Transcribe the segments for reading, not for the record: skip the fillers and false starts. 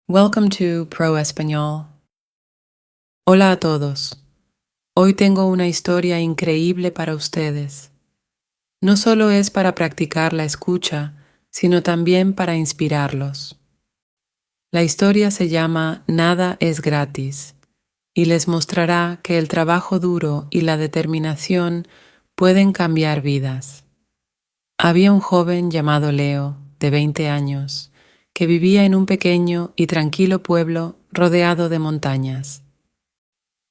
Welcome to Pro Español. Hola a todos. Hoy tengo una historia increíble para ustedes. No solo es para practicar la escucha, sino también para inspirarlos. La historia se llama Nada es gratis y les mostrará que el trabajo duro y la determinación pueden cambiar vidas. Había un joven llamado Leo, de 20 años, que vivía en un pequeño y tranquilo pueblo rodeado de montañas.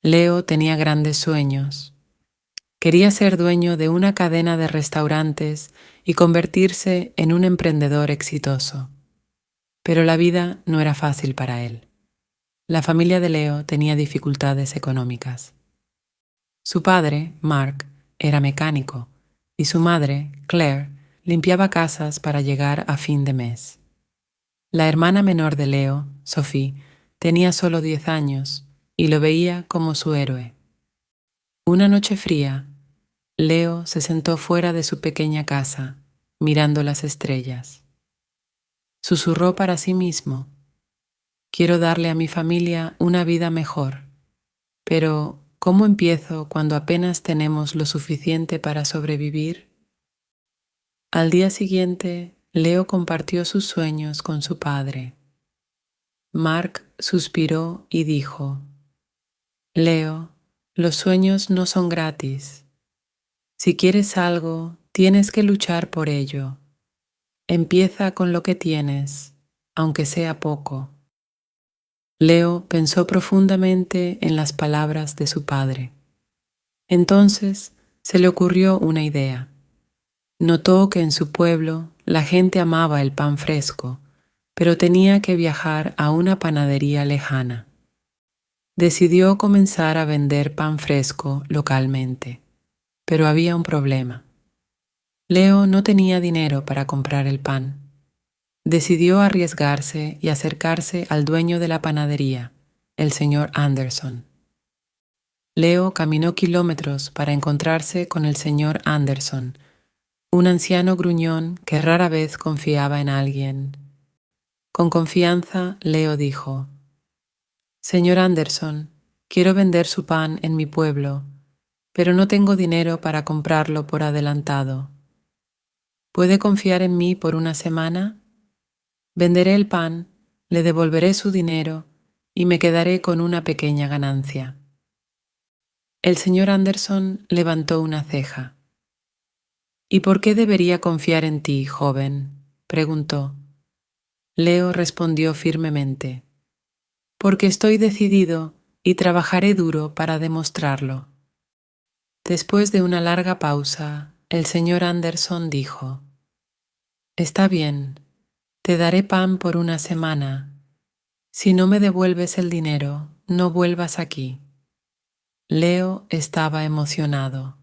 Leo tenía grandes sueños. Quería ser dueño de una cadena de restaurantes y convertirse en un emprendedor exitoso. Pero la vida no era fácil para él. La familia de Leo tenía dificultades económicas. Su padre, Mark, era mecánico y su madre, Claire, limpiaba casas para llegar a fin de mes. La hermana menor de Leo, Sophie, tenía solo 10 años y lo veía como su héroe. Una noche fría, Leo se sentó fuera de su pequeña casa, mirando las estrellas. Susurró para sí mismo: quiero darle a mi familia una vida mejor, pero ¿cómo empiezo cuando apenas tenemos lo suficiente para sobrevivir? Al día siguiente, Leo compartió sus sueños con su padre. Mark suspiró y dijo: Leo, los sueños no son gratis. Si quieres algo, tienes que luchar por ello. Empieza con lo que tienes, aunque sea poco. Leo pensó profundamente en las palabras de su padre. Entonces se le ocurrió una idea. Notó que en su pueblo la gente amaba el pan fresco, pero tenía que viajar a una panadería lejana. Decidió comenzar a vender pan fresco localmente, pero había un problema. Leo no tenía dinero para comprar el pan. Decidió arriesgarse y acercarse al dueño de la panadería, el señor Anderson. Leo caminó kilómetros para encontrarse con el señor Anderson, un anciano gruñón que rara vez confiaba en alguien. Con confianza, Leo dijo: Señor Anderson, quiero vender su pan en mi pueblo, pero no tengo dinero para comprarlo por adelantado. ¿Puede confiar en mí por una semana? Venderé el pan, le devolveré su dinero y me quedaré con una pequeña ganancia. El señor Anderson levantó una ceja. ¿Y por qué debería confiar en ti, joven?, preguntó. Leo respondió firmemente: porque estoy decidido y trabajaré duro para demostrarlo. Después de una larga pausa, el señor Anderson dijo: Está bien, te daré pan por una semana. Si no me devuelves el dinero, no vuelvas aquí. Leo estaba emocionado.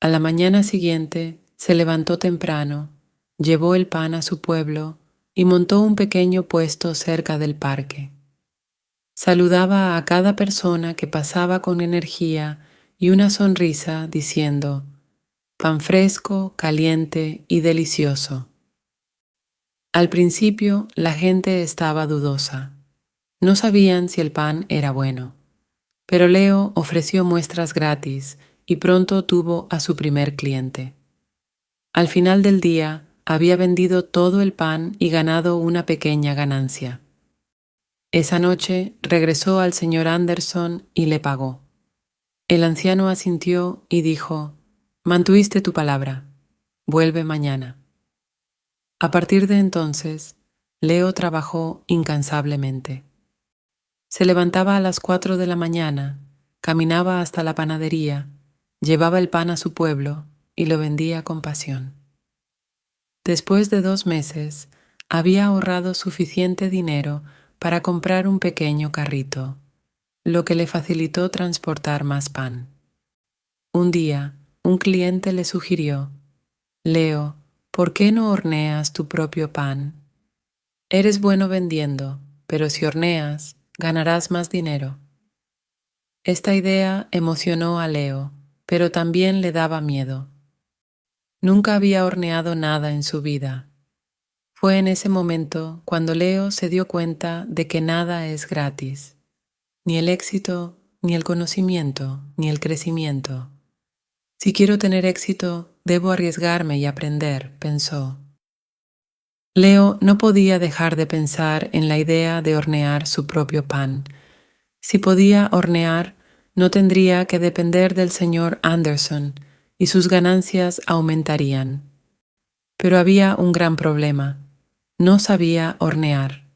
A la mañana siguiente se levantó temprano, llevó el pan a su pueblo y montó un pequeño puesto cerca del parque. Saludaba a cada persona que pasaba con energía y una sonrisa diciendo: pan fresco, caliente y delicioso. Al principio la gente estaba dudosa. No sabían si el pan era bueno, pero Leo ofreció muestras gratis y pronto tuvo a su primer cliente. Al final del día había vendido todo el pan y ganado una pequeña ganancia. Esa noche regresó al señor Anderson y le pagó. El anciano asintió y dijo: mantuviste tu palabra, vuelve mañana. A partir de entonces, Leo trabajó incansablemente. Se levantaba a las 4 de la mañana, caminaba hasta la panadería, llevaba el pan a su pueblo y lo vendía con pasión. Después de 2 meses, había ahorrado suficiente dinero para comprar un pequeño carrito, lo que le facilitó transportar más pan. Un día, un cliente le sugirió: Leo, ¿por qué no horneas tu propio pan? Eres bueno vendiendo, pero si horneas, ganarás más dinero. Esta idea emocionó a Leo, pero también le daba miedo. Nunca había horneado nada en su vida. Fue en ese momento cuando Leo se dio cuenta de que nada es gratis, ni el éxito, ni el conocimiento, ni el crecimiento. Si quiero tener éxito, debo arriesgarme y aprender, pensó. Leo no podía dejar de pensar en la idea de hornear su propio pan. Si podía hornear, no tendría que depender del señor Anderson y sus ganancias aumentarían. Pero había un gran problema. No sabía hornear.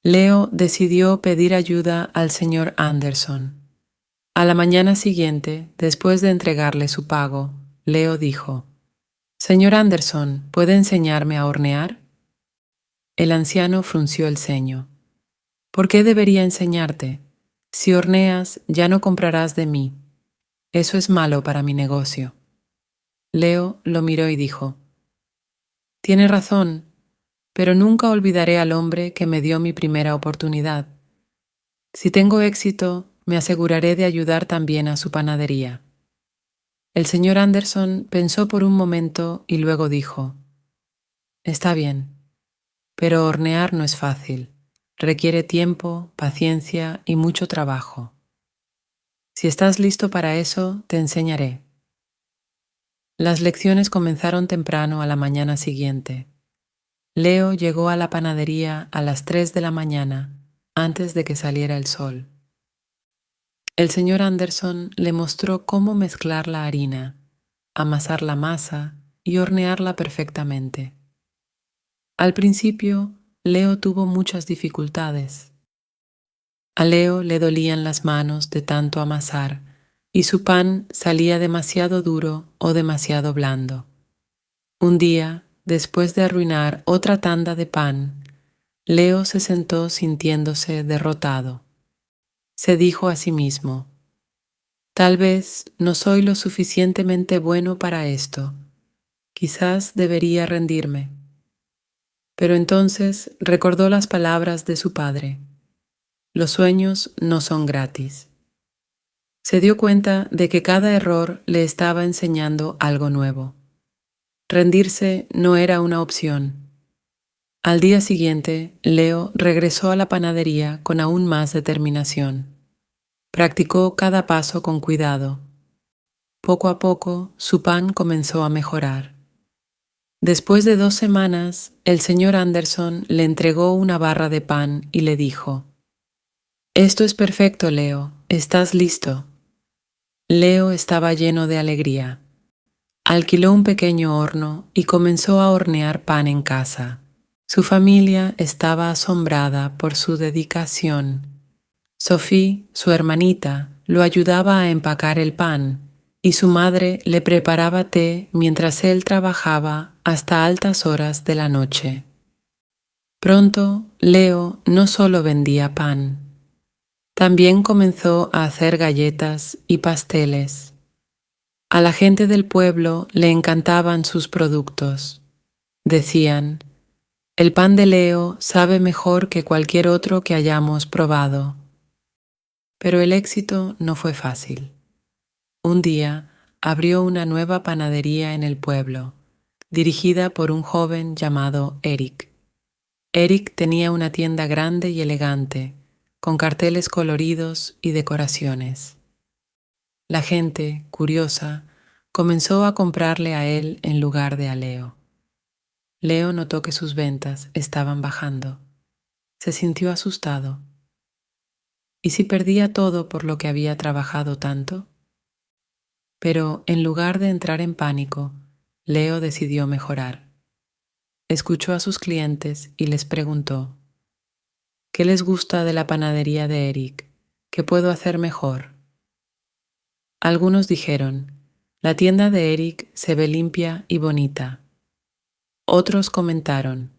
Leo decidió pedir ayuda al señor Anderson. A la mañana siguiente, después de entregarle su pago, Leo dijo: «Señor Anderson, ¿puede enseñarme a hornear?». El anciano frunció el ceño. «¿Por qué debería enseñarte? Si horneas, ya no comprarás de mí. Eso es malo para mi negocio». Leo lo miró y dijo: «Tiene razón, pero nunca olvidaré al hombre que me dio mi primera oportunidad. Si tengo éxito, me aseguraré de ayudar también a su panadería». El señor Anderson pensó por un momento y luego dijo: «Está bien, pero hornear no es fácil. Requiere tiempo, paciencia y mucho trabajo. Si estás listo para eso, te enseñaré». Las lecciones comenzaron temprano a la mañana siguiente. Leo llegó a la panadería a las 3 de la mañana, antes de que saliera el sol. El señor Anderson le mostró cómo mezclar la harina, amasar la masa y hornearla perfectamente. Al principio, Leo tuvo muchas dificultades. A Leo le dolían las manos de tanto amasar y su pan salía demasiado duro o demasiado blando. Un día, después de arruinar otra tanda de pan, Leo se sentó sintiéndose derrotado. Se dijo a sí mismo: «Tal vez no soy lo suficientemente bueno para esto. Quizás debería rendirme». Pero entonces recordó las palabras de su padre: «Los sueños no son gratis». Se dio cuenta de que cada error le estaba enseñando algo nuevo. Rendirse no era una opción. Al día siguiente, Leo regresó a la panadería con aún más determinación. Practicó cada paso con cuidado. Poco a poco, su pan comenzó a mejorar. Después de 2 semanas, el señor Anderson le entregó una barra de pan y le dijo: «Esto es perfecto, Leo. ¿Estás listo?». Leo estaba lleno de alegría. Alquiló un pequeño horno y comenzó a hornear pan en casa. Su familia estaba asombrada por su dedicación. Sophie, su hermanita, lo ayudaba a empacar el pan y su madre le preparaba té mientras él trabajaba hasta altas horas de la noche. Pronto, Leo no solo vendía pan, también comenzó a hacer galletas y pasteles. A la gente del pueblo le encantaban sus productos. Decían: «El pan de Leo sabe mejor que cualquier otro que hayamos probado». Pero el éxito no fue fácil. Un día abrió una nueva panadería en el pueblo, dirigida por un joven llamado Eric. Eric tenía una tienda grande y elegante, con carteles coloridos y decoraciones. La gente, curiosa, comenzó a comprarle a él en lugar de a Leo. Leo notó que sus ventas estaban bajando. Se sintió asustado. ¿Y si perdía todo por lo que había trabajado tanto? Pero en lugar de entrar en pánico, Leo decidió mejorar. Escuchó a sus clientes y les preguntó: «¿Qué les gusta de la panadería de Eric? ¿Qué puedo hacer mejor?». Algunos dijeron: «La tienda de Eric se ve limpia y bonita». Otros comentaron: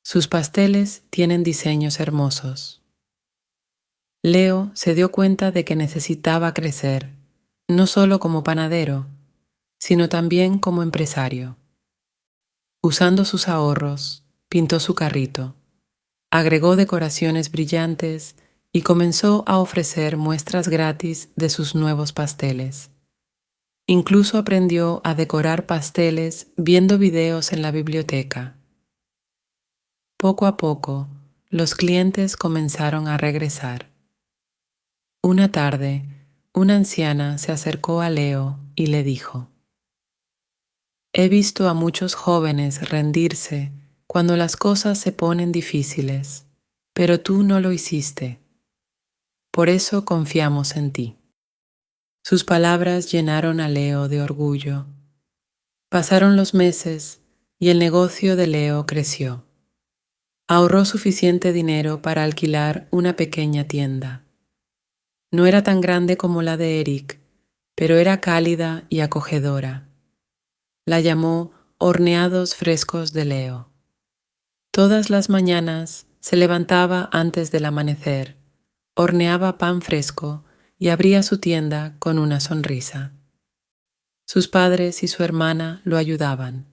«Sus pasteles tienen diseños hermosos». Leo se dio cuenta de que necesitaba crecer, no solo como panadero, sino también como empresario. Usando sus ahorros, pintó su carrito, agregó decoraciones brillantes y comenzó a ofrecer muestras gratis de sus nuevos pasteles. Incluso aprendió a decorar pasteles viendo videos en la biblioteca. Poco a poco, los clientes comenzaron a regresar. Una tarde, una anciana se acercó a Leo y le dijo: He visto a muchos jóvenes rendirse cuando las cosas se ponen difíciles, pero tú no lo hiciste. Por eso confiamos en ti. Sus palabras llenaron a Leo de orgullo. Pasaron los meses y el negocio de Leo creció. Ahorró suficiente dinero para alquilar una pequeña tienda. No era tan grande como la de Eric, pero era cálida y acogedora. La llamó Horneados Frescos de Leo. Todas las mañanas se levantaba antes del amanecer, horneaba pan fresco y abría su tienda con una sonrisa. Sus padres y su hermana lo ayudaban.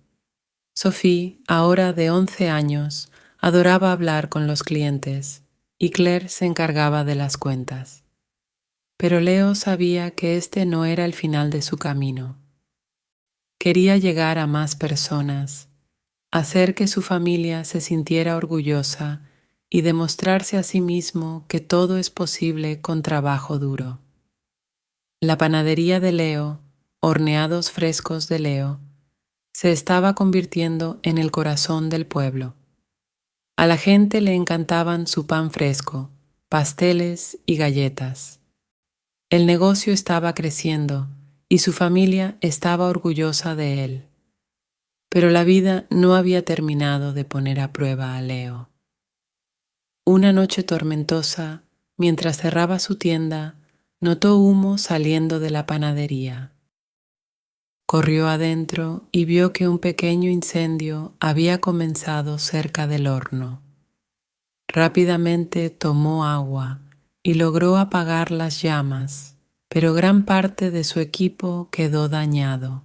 Sophie, ahora de 11 años, adoraba hablar con los clientes y Claire se encargaba de las cuentas. Pero Leo sabía que este no era el final de su camino. Quería llegar a más personas, hacer que su familia se sintiera orgullosa y demostrarse a sí mismo que todo es posible con trabajo duro. La panadería de Leo, Horneados Frescos de Leo, se estaba convirtiendo en el corazón del pueblo. A la gente le encantaban su pan fresco, pasteles y galletas. El negocio estaba creciendo y su familia estaba orgullosa de él. Pero la vida no había terminado de poner a prueba a Leo. Una noche tormentosa, mientras cerraba su tienda, notó humo saliendo de la panadería. Corrió adentro y vio que un pequeño incendio había comenzado cerca del horno. Rápidamente tomó agua y logró apagar las llamas, pero gran parte de su equipo quedó dañado.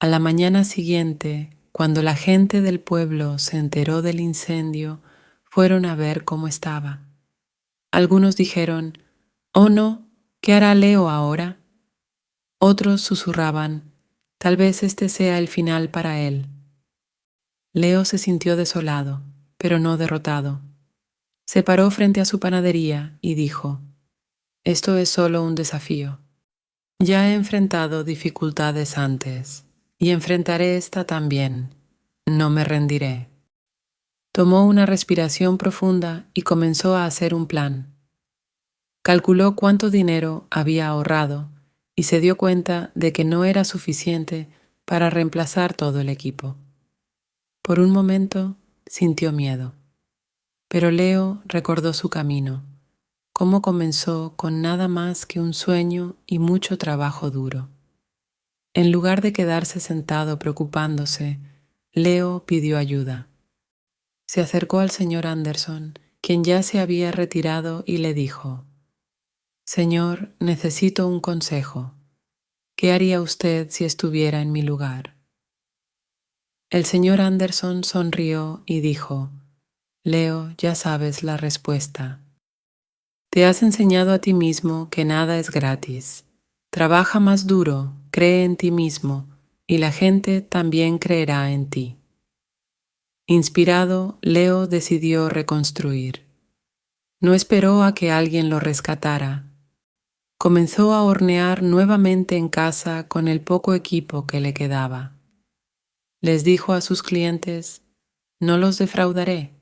A la mañana siguiente, cuando la gente del pueblo se enteró del incendio, fueron a ver cómo estaba. Algunos dijeron: «Oh no, ¿qué hará Leo ahora?». Otros susurraban: «Tal vez este sea el final para él». Leo se sintió desolado, pero no derrotado. Se paró frente a su panadería y dijo: «Esto es solo un desafío. Ya he enfrentado dificultades antes y enfrentaré esta también. No me rendiré». Tomó una respiración profunda y comenzó a hacer un plan. Calculó cuánto dinero había ahorrado y se dio cuenta de que no era suficiente para reemplazar todo el equipo. Por un momento sintió miedo, pero Leo recordó su camino, cómo comenzó con nada más que un sueño y mucho trabajo duro. En lugar de quedarse sentado preocupándose, Leo pidió ayuda. Se acercó al señor Anderson, quien ya se había retirado, y le dijo: «Señor, necesito un consejo. ¿Qué haría usted si estuviera en mi lugar?». El señor Anderson sonrió y dijo: «Leo, ya sabes la respuesta. Te has enseñado a ti mismo que nada es gratis. Trabaja más duro, cree en ti mismo, y la gente también creerá en ti». Inspirado, Leo decidió reconstruir. No esperó a que alguien lo rescatara. Comenzó a hornear nuevamente en casa con el poco equipo que le quedaba. Les dijo a sus clientes: «No los defraudaré.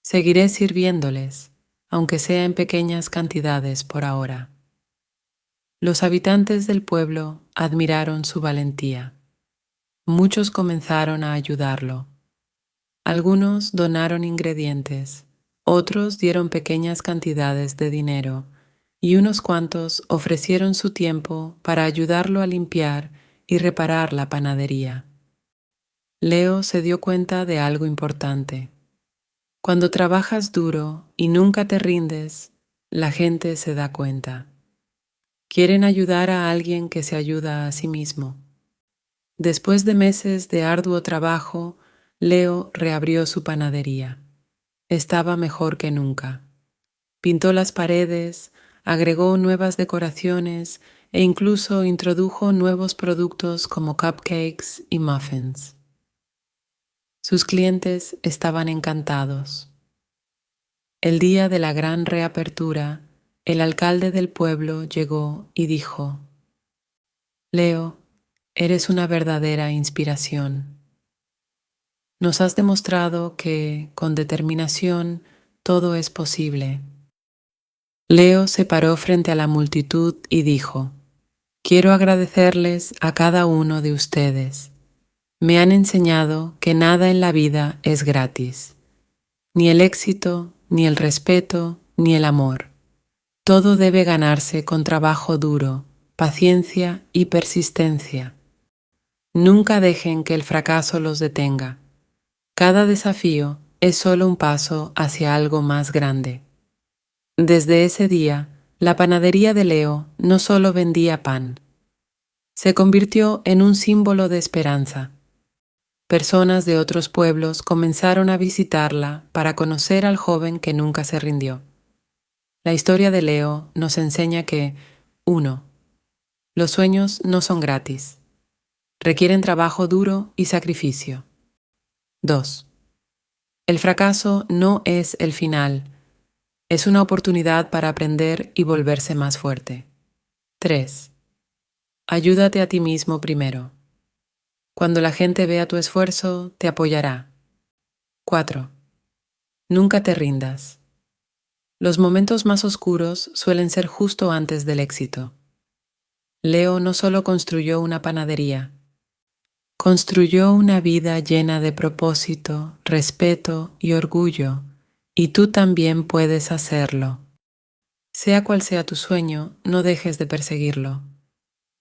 Seguiré sirviéndoles, aunque sea en pequeñas cantidades por ahora». Los habitantes del pueblo admiraron su valentía. Muchos comenzaron a ayudarlo. Algunos donaron ingredientes, otros dieron pequeñas cantidades de dinero y unos cuantos ofrecieron su tiempo para ayudarlo a limpiar y reparar la panadería. Leo se dio cuenta de algo importante. Cuando trabajas duro y nunca te rindes, la gente se da cuenta. Quieren ayudar a alguien que se ayuda a sí mismo. Después de meses de arduo trabajo, Leo reabrió su panadería. Estaba mejor que nunca. Pintó las paredes, agregó nuevas decoraciones e incluso introdujo nuevos productos como cupcakes y muffins. Sus clientes estaban encantados. El día de la gran reapertura, el alcalde del pueblo llegó y dijo: Leo, eres una verdadera inspiración. Nos has demostrado que, con determinación, todo es posible. Leo se paró frente a la multitud y dijo: Quiero agradecerles a cada uno de ustedes. Me han enseñado que nada en la vida es gratis, ni el éxito, ni el respeto, ni el amor. Todo debe ganarse con trabajo duro, paciencia y persistencia. Nunca dejen que el fracaso los detenga. Cada desafío es solo un paso hacia algo más grande. Desde ese día, la panadería de Leo no solo vendía pan, se convirtió en un símbolo de esperanza. Personas de otros pueblos comenzaron a visitarla para conocer al joven que nunca se rindió. La historia de Leo nos enseña que 1. Los sueños no son gratis. Requieren trabajo duro y sacrificio. 2. El fracaso no es el final. Es una oportunidad para aprender y volverse más fuerte. 3. Ayúdate a ti mismo primero. Cuando la gente vea tu esfuerzo, te apoyará. 4. Nunca te rindas. Los momentos más oscuros suelen ser justo antes del éxito. Leo no solo construyó una panadería, construyó una vida llena de propósito, respeto y orgullo, y tú también puedes hacerlo. Sea cual sea tu sueño, no dejes de perseguirlo.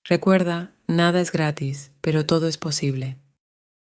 Recuerda, nada es gratis, pero todo es posible.